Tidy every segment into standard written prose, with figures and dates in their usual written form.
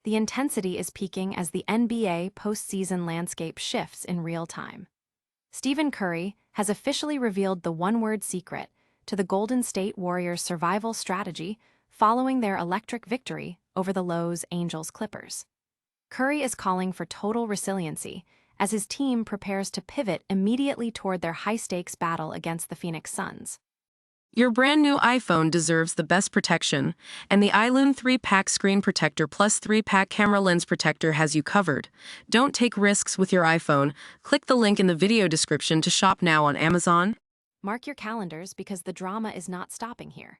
The intensity is peaking as the NBA postseason landscape shifts in real time. Stephen Curry has officially revealed the one-word secret to the Golden State Warriors' survival strategy following their electric victory over the Los Angeles Clippers. Curry is calling for total resiliency as his team prepares to pivot immediately toward their high-stakes battle against the Phoenix Suns. Your brand new iPhone deserves the best protection, and the iLume 3-pack screen protector plus 3-pack camera lens protector has you covered. Don't take risks with your iPhone. Click the link in the video description to shop now on Amazon. Mark your calendars because the drama is not stopping here.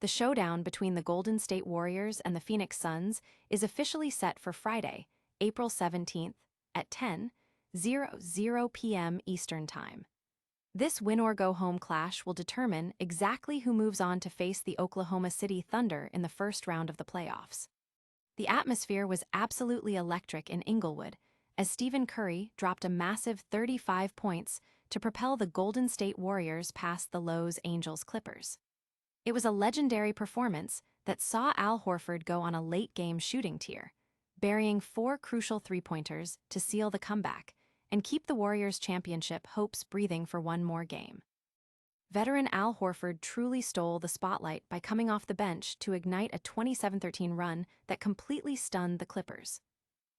The showdown between the Golden State Warriors and the Phoenix Suns is officially set for Friday, April 17th at 10:00 p.m. Eastern Time. This win-or-go-home clash will determine exactly who moves on to face the Oklahoma City Thunder in the first round of the playoffs. The atmosphere was absolutely electric in Inglewood as Stephen Curry dropped a massive 35 points to propel the Golden State Warriors past the Los Angeles Clippers. It was a legendary performance that saw Al Horford go on a late-game shooting tear, burying 4 crucial three-pointers to seal the comeback and keep the Warriors' championship hopes breathing for one more game. Veteran Al Horford truly stole the spotlight by coming off the bench to ignite a 27-13 run that completely stunned the Clippers.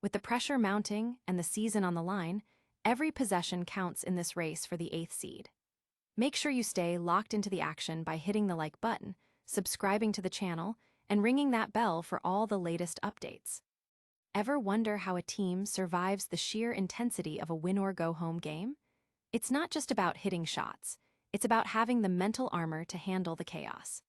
With the pressure mounting and the season on the line, every possession counts in this race for the 8th seed. Make sure you stay locked into the action by hitting the like button, subscribing to the channel, and ringing that bell for all the latest updates. Ever wonder how a team survives the sheer intensity of a win-or-go-home game? It's not just about hitting shots. It's about having the mental armor to handle the chaos.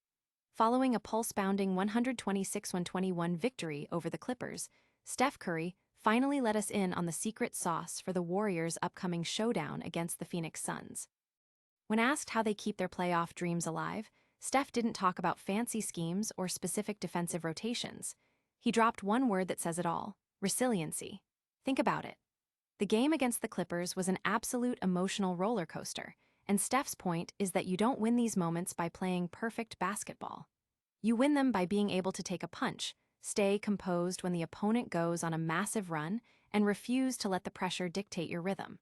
Following a pulse-pounding 126-121 victory over the Clippers, Steph Curry finally let us in on the secret sauce for the Warriors' upcoming showdown against the Phoenix Suns. When asked how they keep their playoff dreams alive, Steph didn't talk about fancy schemes or specific defensive rotations. He dropped one word that says it all: resiliency. Think about it. The game against the Clippers was an absolute emotional roller coaster, and Steph's point is that you don't win these moments by playing perfect basketball. You win them by being able to take a punch, stay composed when the opponent goes on a massive run, and refuse to let the pressure dictate your rhythm.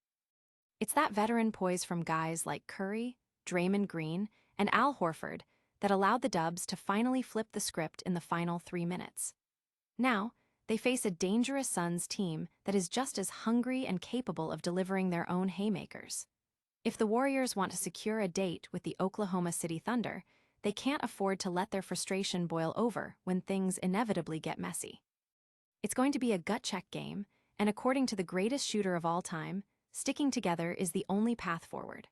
It's that veteran poise from guys like Curry, Draymond Green, and Al Horford that allowed the Dubs to finally flip the script in the final 3 minutes. Now, they face a dangerous Suns team that is just as hungry and capable of delivering their own haymakers. If the Warriors want to secure a date with the Oklahoma City Thunder, they can't afford to let their frustration boil over when things inevitably get messy. It's going to be a gut-check game, and according to the greatest shooter of all time, sticking together is the only path forward.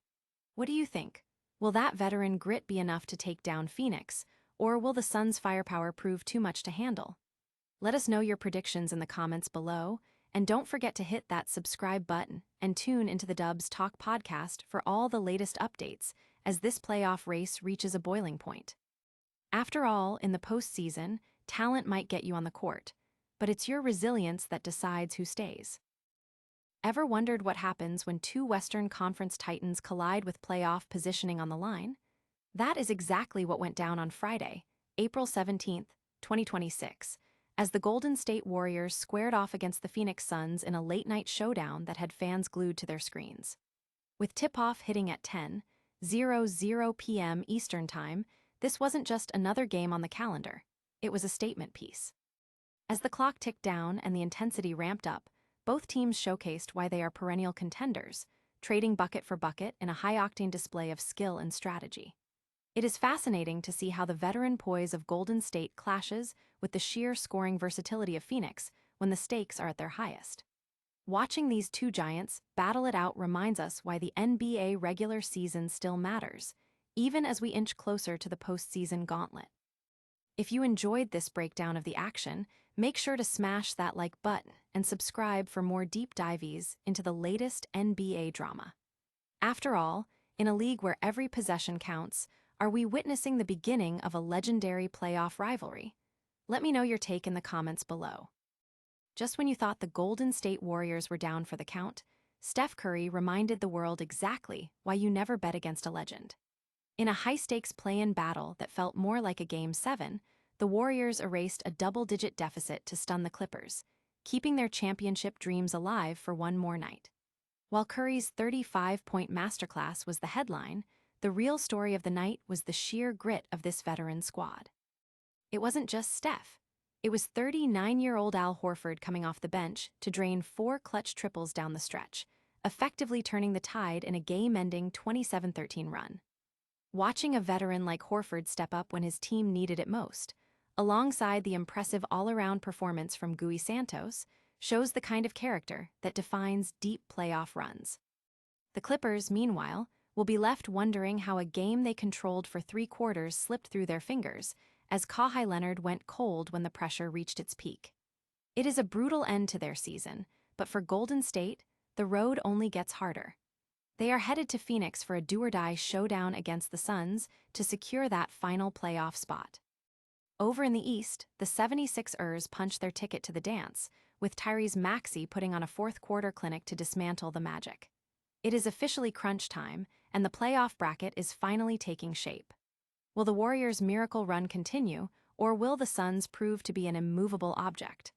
What do you think? Will that veteran grit be enough to take down Phoenix, or will the Suns' firepower prove too much to handle? Let us know your predictions in the comments below, and don't forget to hit that subscribe button and tune into the Dubs Talk podcast for all the latest updates as this playoff race reaches a boiling point. After all, in the postseason, talent might get you on the court, but it's your resilience that decides who stays. Ever wondered what happens when 2 Western Conference titans collide with playoff positioning on the line? That is exactly what went down on Friday, April 17th, 2026, as the Golden State Warriors squared off against the Phoenix Suns in a late-night showdown that had fans glued to their screens. With tip-off hitting at 10:00 p.m. Eastern Time, this wasn't just another game on the calendar. It was a statement piece. As the clock ticked down and the intensity ramped up, both teams showcased why they are perennial contenders, trading bucket for bucket in a high-octane display of skill and strategy. It is fascinating to see how the veteran poise of Golden State clashes with the sheer scoring versatility of Phoenix when the stakes are at their highest. Watching these two giants battle it out reminds us why the NBA regular season still matters, even as we inch closer to the postseason gauntlet. If you enjoyed this breakdown of the action, make sure to smash that like button and subscribe for more deep dives into the latest NBA drama. After all, in a league where every possession counts, are we witnessing the beginning of a legendary playoff rivalry? Let me know your take in the comments below. Just when you thought the Golden State Warriors were down for the count, Steph Curry reminded the world exactly why you never bet against a legend. In a high-stakes play-in battle that felt more like a Game 7, the Warriors erased a double-digit deficit to stun the Clippers, keeping their championship dreams alive for one more night. While Curry's 35-point masterclass was the headline, the real story of the night was the sheer grit of this veteran squad. It wasn't just Steph. It was 39-year-old Al Horford coming off the bench to drain 4 clutch triples down the stretch, effectively turning the tide in a game-ending 27-13 run. Watching a veteran like Horford step up when his team needed it most, alongside the impressive all-around performance from Gui Santos, shows the kind of character that defines deep playoff runs. The Clippers, meanwhile, will be left wondering how a game they controlled for 3 quarters slipped through their fingers, as Kawhi Leonard went cold when the pressure reached its peak. It is a brutal end to their season, but for Golden State, the road only gets harder. They are headed to Phoenix for a do-or-die showdown against the Suns to secure that final playoff spot. Over in the East, the 76ers punch their ticket to the dance, with Tyrese Maxey putting on a fourth-quarter clinic to dismantle the Magic. It is officially crunch time, and the playoff bracket is finally taking shape. Will the Warriors' miracle run continue, or will the Suns prove to be an immovable object?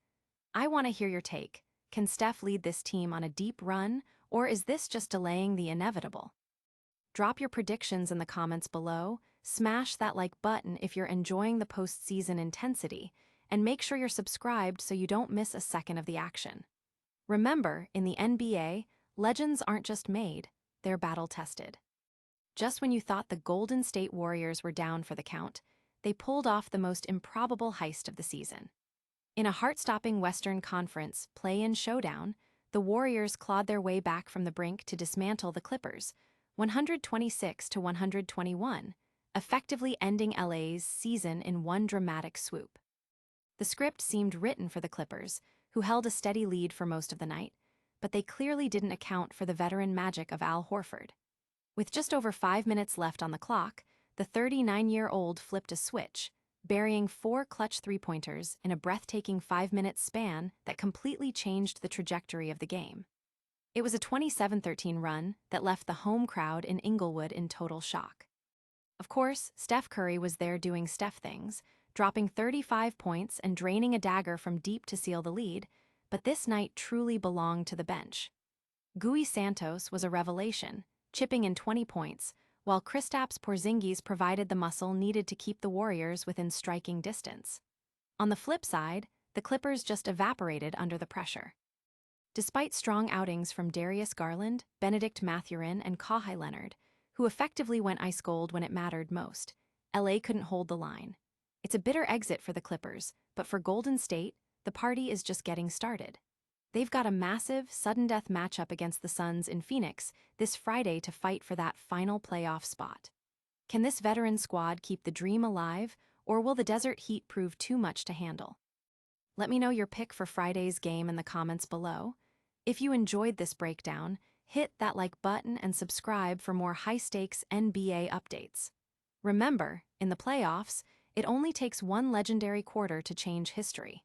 I want to hear your take. Can Steph lead this team on a deep run, or is this just delaying the inevitable? Drop your predictions in the comments below, smash that like button if you're enjoying the postseason intensity, and make sure you're subscribed so you don't miss a second of the action. Remember, in the NBA, legends aren't just made, they're battle-tested. Just when you thought the Golden State Warriors were down for the count, they pulled off the most improbable heist of the season. In a heart-stopping Western Conference play-in showdown, the Warriors clawed their way back from the brink to dismantle the Clippers, 126-121, effectively ending LA's season in one dramatic swoop. The script seemed written for the Clippers, who held a steady lead for most of the night, but they clearly didn't account for the veteran magic of Al Horford. With just over 5 minutes left on the clock, the 39-year-old flipped a switch, burying 4 clutch three-pointers in a breathtaking 5-minute span that completely changed the trajectory of the game. It was a 27-13 run that left the home crowd in Inglewood in total shock. Of course, Steph Curry was there doing Steph things, dropping 35 points and draining a dagger from deep to seal the lead, but this night truly belonged to the bench. Gui Santos was a revelation, chipping in 20 points, while Kristaps Porzingis provided the muscle needed to keep the Warriors within striking distance. On the flip side, the Clippers just evaporated under the pressure. Despite strong outings from Darius Garland, Benedict Mathurin, and Kawhi Leonard, who effectively went ice cold when it mattered most, LA couldn't hold the line. It's a bitter exit for the Clippers, but for Golden State, the party is just getting started. They've got a massive, sudden-death matchup against the Suns in Phoenix this Friday to fight for that final playoff spot. Can this veteran squad keep the dream alive, or will the desert heat prove too much to handle? Let me know your pick for Friday's game in the comments below. If you enjoyed this breakdown, hit that like button and subscribe for more high-stakes NBA updates. Remember, in the playoffs, it only takes one legendary quarter to change history.